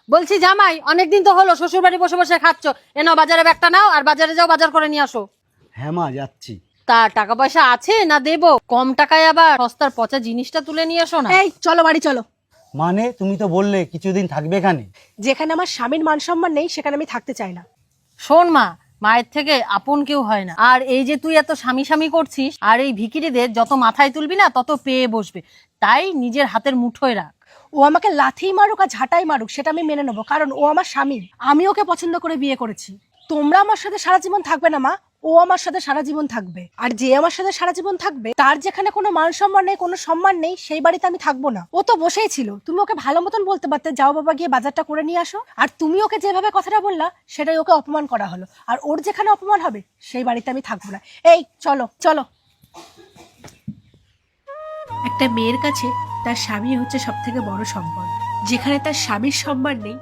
বলছি জামাই, অনেকদিন তো হলো শ্বশুর বাড়ি বসে বসে খাচ্ছ, এ নাও বাজারে ব্যাগটা নাও আর বাজারে যাও, বাজার করে নিয়ে আসো। হ্যাঁ মা, যাচ্ছি। তা টাকা পয়সা আছে না দেবো? কম টাকায় আবার সস্তার পচা জিনিসটা তুলে নিয়ে এসো না। এই চলো বাড়ি চলো। মানে তুমি তো বললে কিছুদিন থাকবে এখানে। যেখানে আমার স্বামীর মান সম্মান নেই সেখানে আমি থাকতে চাই না। শোন মা, মায়ের থেকে আপন কেউ হয় না। আর এই যে তুই এত স্বামী স্বামী করছিস, আর এই ভিখিরিদের যত মাথায় তুলবি না তত পেয়ে বসবে, তাই নিজের হাতের মুঠোয় রাখ। ও আমাকে লাথি মারুক আর ঝাঁটাই মারুক সেটা আমি মেনে নেবো, কারণ ও আমার স্বামী, আমি ওকে পছন্দ করে বিয়ে করেছি। তোমরা আমার সাথে সারা জীবন থাকবে না মা, ও আমার সাথে সারা জীবন থাকবে। আর যে আমার সাথে সারা জীবন থাকবে তার যেখানে কোনো মান সম্মান নেই, কোনো সম্মান নেই, সেই বাড়িতে আমি থাকবো না। ও তো বসেই ছিল, তুমি ওকে ভালো মতন বলতে পারতে, যাও বাবা গিয়ে বাজারটা করে নিয়ে আসো। আর তুমি ওকে যেভাবে কথাটা বললা সেটাই ওকে অপমান করা হলো, আর ওর যেখানে অপমান হবে সেই বাড়িতে আমি থাকবো না। এই চলো চলো। একটা মেয়ের কাছে তার স্বামী হচ্ছে সব থেকে বড় সম্পদ। যেখানে তার স্বামীর সম্মান নেই